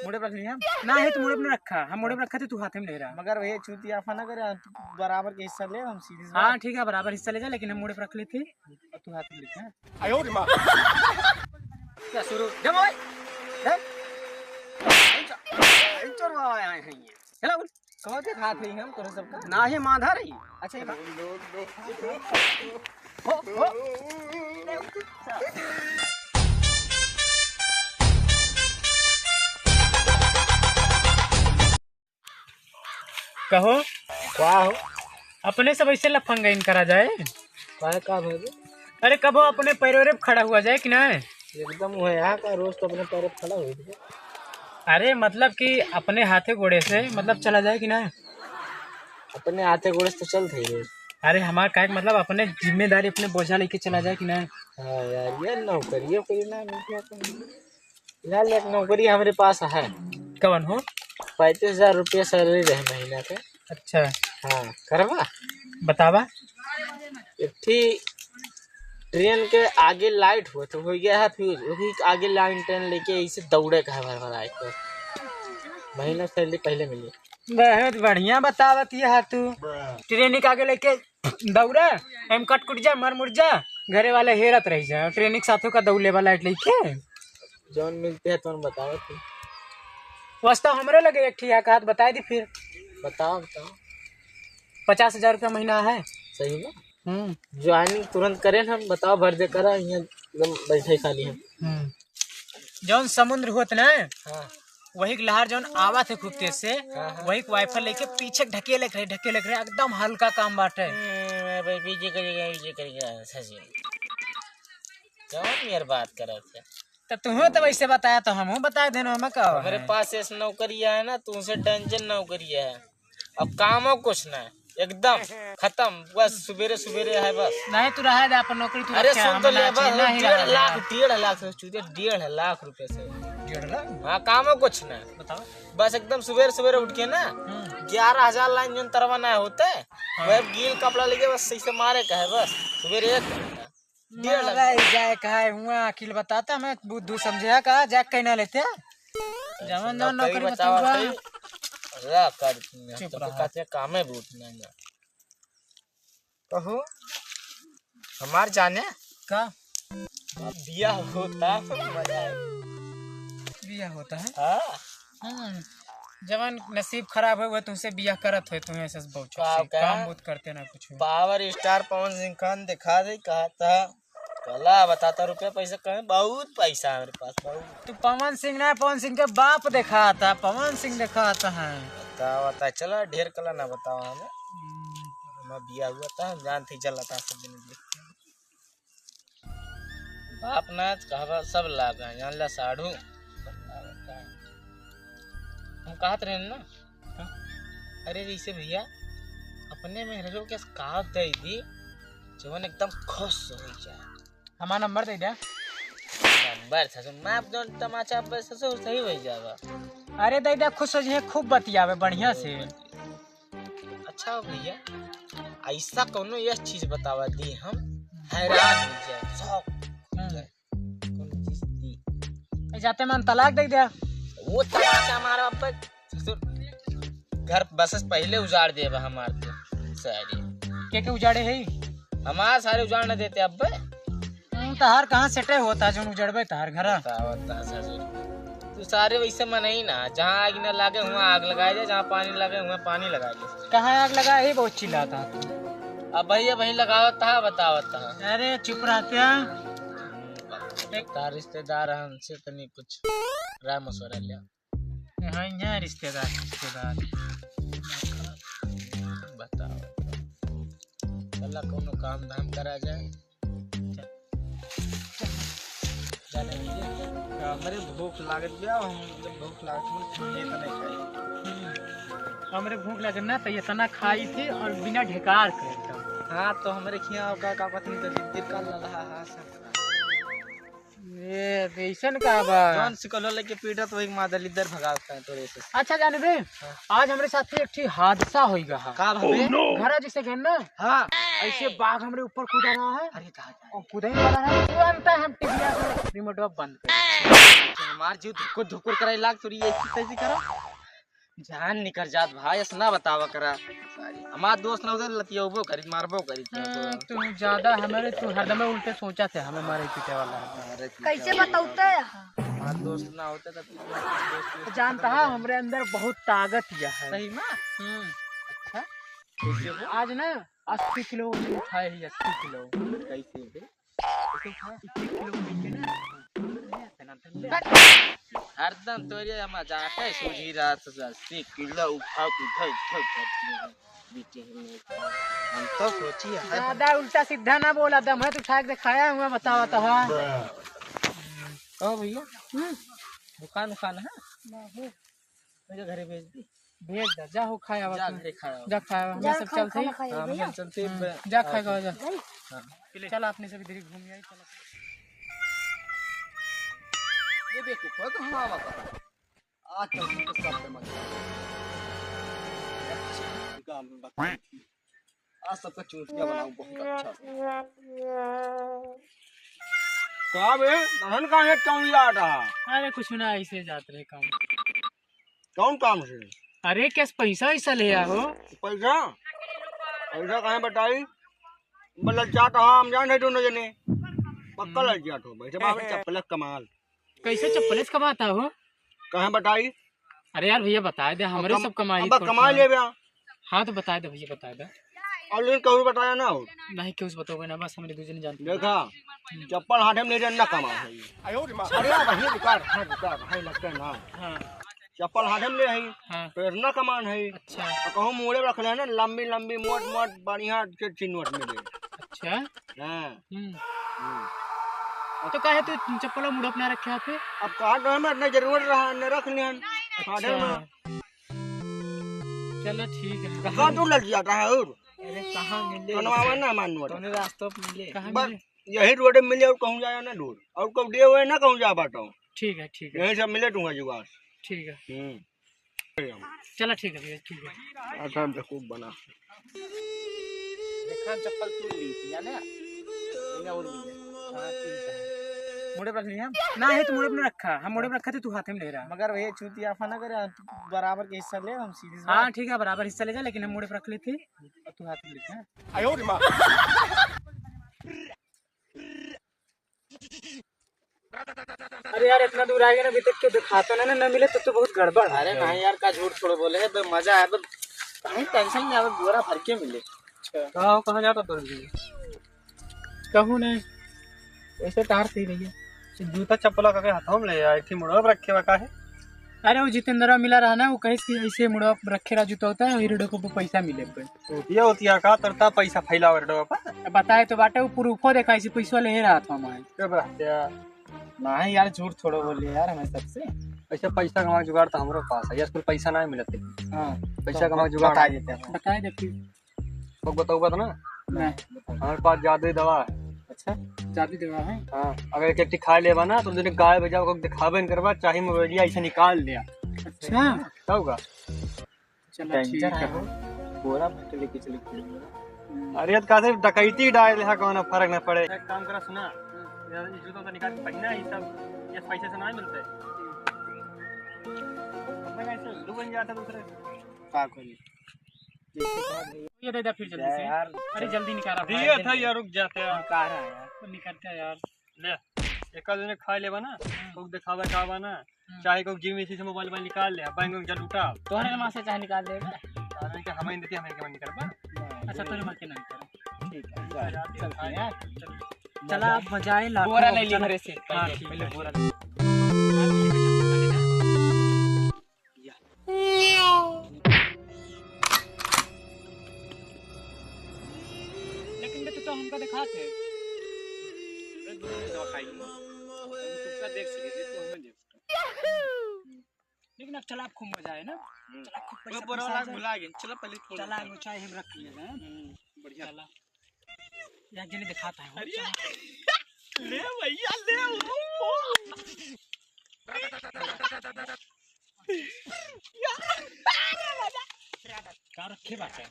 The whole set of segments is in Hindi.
मोड़े पर रख लिया ना है तो मोड़े पर रखा, हम मोड़े पर रखा थे, तू हाथ में ले रहा। मगर वही चूतिया ना करे, बराबर के हिस्सा ले, हम सीधी। हाँ ठीक है, बराबर हिस्सा ले जा, लेकिन हम मोड़े पर रख लेते और तू हाथ में लेते। क्या शुरू कहो देख हाथ नहीं हम तोरे सबका ना ही माधा रही। अच्छा कहो क्या हो अपने सब ऐसे लफंगाइन करा जाए, का भाई? अरे कबो अपने पैरों पे खड़ा हुआ जाए कि ना। एकदम वो यहाँ का रोज तो अपने पैर खड़ा हुई थी। अरे मतलब कि अपने हाथे घोड़े से मतलब चला जाए कि ना। अपने हाथे घोड़े से तो चलते ही। अरे हमारा क्या मतलब अपने जिम्मेदारी अपने बोझा लेके चला जाए कि ना। हाँ यार ये नौकरी कोई ना फिलहाल एक नौकरी हमारे पास है। कवन हो? 35,000 रुपया सैलरी रहे महीना के। अच्छा हाँ करवा बतावा। एक थी ट्रेन के आगे लाइट हुआ तो हो गया है, फिर वही आगे लाइन ट्रेन लेके इसे दौड़े का है भर आए महीना सैलरी पहले मिली। बहुत बढ़िया बतावत है तू। ट्रेनिक आगे लेके दौड़ा एम कट कुट जा मर मुर जा, घरे वाले हेरत रह जा, ट्रेनिक साथों का दौड़े वाला लेके जौन मिलते है तो बताओ तू। वास्तव हमरे लगे एक ठीक हाथ बता दी फिर। बताओ 50,000 रुपया महीना है। सही ना? ज्वाइनिंग तुरंत करें हम। बताओ भर दे करा एकदम बैठे खाली हम। जौन समुद्र होत ना, हाँ वही लहर जौन आवा थे खूब तेज से, वही वाइफर लेके पीछे ढकेले करे एकदम हल्का काम बाटे। पीछे करेगा सची कौन यार बात कर थे तो तुम्हें तो वैसे बताया तो हम बताए थे ना। मेरे पास ऐसा नौकरिया है ना, तुमसे डेंजर नौकरिया है। अब काम कुछ ना एकदम खत्म, बस सवेरे सवेरे है बस। नहीं तू रहा है अपन नौकरी। अरे सुन तो ले बस 1.5 लाख रुपए से 1.5 लाख। हाँ काम कुछ ना बताओ बस एकदम सवेरे सवेरे उठ के ना 11,000 लाइन जो तरवाना होता है वह गील कपड़ा लेके बस सही से मारे का है बस सवेरे 1.5 लाख जाए कहा हुआ अखिल बताता मैं बुद्धू समझे का जाक कहना लेते जवन जवन नौकरी बताऊंगा कर कामे बूट ना कहो हमार जाने का बिया होता मजा है। बिया होता है हाँ जवन नसीब खराब है वो तुमसे बिया करत है, तुम्हें ऐसा बहुत काम बहुत करते ना कुछ। पावर स्टार पवन सिंह खान दिखा दे कहा था कला बताता रुपया पैसा कहे बहुत पैसा है मेरे पास बहुत। तो पवन सिंह ना, पवन सिंह के बाप देखा था, पवन सिंह देखा था है। बताओ चला ढेर कला ना बताओ हमें बिया हुआ था जानती चला था सब दिन बाप नाच कहवा सब लागा जान ला साढ़ू हम कहते रहे ना। अरे जैसे भैया अपने में रहो क्या कहा दे दी जवन एकदम खुश हो जाए। हमारा नंबर दे दे। नंबर था मैं जो तमाचा पैसा से सही हो जाएगा। अरे दे दे खुश हो जाए, खूब बतियावे बढ़िया से। अच्छा भैया ऐसा कोनो यह चीज बतावा दी हम हैरान हो जाए शौक जाते मन तलाक दे दे। वो तमाचा हमारा ससुर घर बस पहले उजाड़ दे हमारे सारे के उजाड़े है हमारे सारे उजाड़ न देते अब तहार कहाँ सेटे होता जो उजड़बे तहार घर तू सारे वैसे मन ही ना जहाँ आग न लागे वहाँ आग लगाए जाए, जहाँ पानी लगे वहाँ पानी लगाए जाए। कहाँ आग लगा है बहुत चिल्लाता। अब भैया वही लगावत था बतावत था। अरे चुप रहते एक रिश्तेदार हमसे तनी कुछ राय मशवरा लिया। हाँ रिश्तेदार बताओ चला कोनो काम धाम करा जाए। हमारे भूख लागत गया हम जब भूख लागत नहीं खाई हमारे भूख लगे ना तो ये तना खाई थी और बिना ढेकार के। हाँ तो हमारे खिया का पत्नी तो दिल का लगा ये बेसन का बा जौन सिकलो लेके पीटा तो एक मादल इधर भगाता है तोरे से। अच्छा जाने बे आज हमारे साथ एक ठीक हादसा हो गया है। का भाई घर जिसे कहन ना हाँ ऐसे बाघ हमारे ऊपर कूदा रहा है। अरे और कूदने वाला है तुरंत हम टीवी रिमोट बंद कर हमार जीव धुकुर धुकुर करे लाग तोरी ऐसी तैसी करा जान निकर जात भाई ऐसा ना बतावा करा हमार दोस्त ना उधर लतियोबो करी मारबो करी तू ज्यादा हमारे तू हरदम उल्टे सोचा थे हमें मारे पीटे वाला कैसे बताते हमार दोस्त ना होता तो दोस्त जानता है हमरे अंदर बहुत ताकत है सही में अच्छा आज ना 80 किलो उठाए ही 80 किलो कैसे हरदम तोरे हम जाके सूझी रात 80 किलो उठाओ हम तो सोची है ज्यादा उल्टा सीधा ना बोला दम है तू उठा के दिखाया हुआ बतावा तो हाँ कहो भैया दुकान उखान है मुझे घरे भेज दी भेज दे जा हो खाया जा घरे खाया जा खाया हम सब चलते ही हम चलते जा खाएगा जा चल अपने से इधर घूम आई चल ये देखो खुद हम आवा कर आज तो सब पे मत काम बता आज सबका चूतिया बनाऊं बहुत अच्छा का बे नहन का है कौन जा रहा अरे कुछ ना ऐसे जाते रहे काम कौन काम से अरे कैसे पैसा वैसा ले आओ पैसा पैसा कहाँ बताई मतलब चाट हम जान है दोनों जने पक्का लग गया तो वैसे बाबू चप्पल कमाल कैसे चप्पल कमाता हो कहाँ बताई अरे यार भैया बता दे हमारे सब कमाई अब कमा ले बया हाँ तो बता दे भैया बता दे और लेकिन कहूँ बताया ना हो नहीं क्यों बताओगे ना बस हमारे दूसरे जानते देखा चप्पल हाथ में ले जाना कमा है अरे वही दुकान है भाई लगता है ना हाँ चप्पल हाथ में ले है हाँ प्रेरणा कमान है अच्छा और कहूँ मोड़े रख ले ना लंबी लंबी मोट मोट बढ़िया के चिन्हट में ले अच्छा हाँ तो काहे तू चप्पल मुड़ अपना रखे पे अब कहा तो हमें इतना जरूरत रहा न रख लिया चलो ठीक है कहाँ तू लग जाता है और अरे कहाँ मिले बनवावा ना मानवा रास्तों पे मिले कहाँ बस मिले यही रोड में मिले और कहूँ जाया ना दूर और कब दे हुए ना कहूँ जा बाटा ठीक है यही सब मिले दूंगा जुगाड़ ठीक है चलो ठीक है भैया ठीक है अच्छा हम खूब बना देखा चप्पल तू ली थी ना मोड़े पर लिया ना है तो मुड़े में रखा हम मुड़े में रखा थे तू हाथ में ले रहा मगर भैया चूतिया फना करे बराबर के हिस्सा ले हम सीधी हाँ ठीक है बराबर हिस्सा ले जा लेकिन हम मुड़े पर रख लेते और तू हाथ में लेते हैं आयो रे मां अरे यार इतना दूर आएगा ना अभी तक तो दिखाता ना मिले तो बहुत गड़बड़ अरे नहीं यार का झूठ थोड़ा बोले है मजा है तो कहीं टेंशन नहीं आवे गोरा भर के मिले कहाँ जाता तो कहूँ नहीं ऐसे टार सही रही जूता चप्पल का हाथों में ले आई थी मुड़ा रखे हुआ का है अरे वो जितेंद्र मिला रहा ना वो कहीं कि ऐसे मुड़ा रखे रहा जूता होता है वही रेडो को पैसा मिले ये होती है का तरता पैसा फैला रेडो पर बताए तो बाटे वो प्रूफो देखा ऐसे पैसा ले रहा था हमारे नहीं यार झूठ थोड़ा बोलिए यार हमें सबसे ऐसे पैसा कमा जुगाड़ तो हमारे पास है यार पैसा नहीं मिलते हाँ पैसा कमा जुगाड़ बता देते हैं बताए देखिए तो बताऊंगा तो ना हमारे पास जादुई दवा है अच्छा जादू दवा है हाँ अगर एक खा लेवा ना तो तुझे गाय बजा को दिखावे नहीं करवा चाहे मोबाइलिया ऐसे निकाल लिया अच्छा क्या होगा चलो ठीक है पूरा फट लेके चली अरे यार कैसे डकैती डाल है कौन फर्क ना पड़े एक काम करा सुना यार जूतों तो निकाल पहनना ये सब ये पैसे से नहीं मिलते अपने ऐसे लुबन जाता दूसरे का कोई ये दे दे फिर जल्दी से यार अरे जल्दी निकाल दिए था यार रुक जाते हैं निकाल रहा है यार निकालते हैं यार ले एक दिन खा लेबा ना तो दिखावा कावा ना चाहे को जिम से मोबाइल में निकाल ले बैंक में चल उठा तोहरे मां से चाहे निकाल देगा अरे क्या हमें देती हमें क्या निकाल पा अच्छा तोरे मां के नहीं कर ठीक है चलते हैं यार चला आप बजाए लाखों बोरा ले ली घरे से हां पहले बोरा लेकिन तो हमका दिखाते देख सके तो हमें देख लेकिन अब चला खूब मजा है ना चला खूब पैसा बोरा लाग भुला गए चला पहले थोड़ा चला वो चाय हम रख लिए हैं बढ़िया चला यार जल्दी दिखाता है ले भैया ले क्या रखे बात है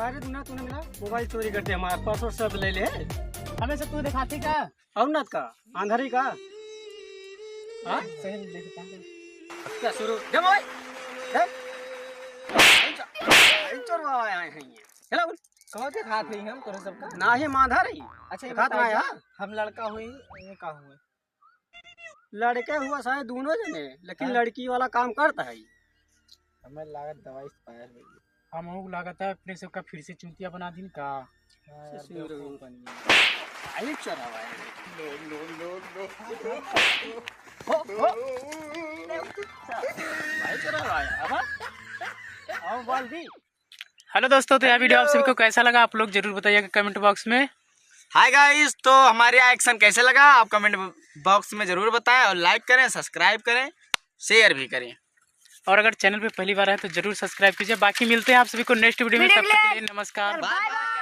अरे तूने मिला मोबाइल चोरी करते हमारे पासवर्ड सब ले ले हमें से तू दिखाती का अवनत का आंधरी का हाँ सही देखता क्या शुरू दे मोबाइल दे चोरवा आए हैं ये चला बोल कहो दिखात नहीं हम तोरे सबका ना ही मांधा रही अच्छा ये दिखात बता रहा जा, हम लड़का हुई ये का हुए लड़के हुआ शायद दोनों जने लेकिन हाँ। लड़की वाला काम करता है हमें लागत दवाई एक्सपायर हो गई हम लोग लागत है अपने सबका फिर से चुनतिया बना दिन का आई चोरवा है भाई चोरवा है अब आओ बोल दी हेलो दोस्तों, तो यह वीडियो आप सभी को कैसा लगा आप लोग जरूर बताइएगा कमेंट बॉक्स में। हाय गाइस, तो हमारे एक्शन कैसे लगा आप कमेंट बॉक्स में जरूर बताएं और लाइक करें, सब्सक्राइब करें, शेयर भी करें। और अगर चैनल पे पहली बार है तो जरूर सब्सक्राइब कीजिए। बाकी मिलते हैं आप सभी को नेक्स्ट वीडियो में, तब तक के लिए नमस्कार। Bye bye.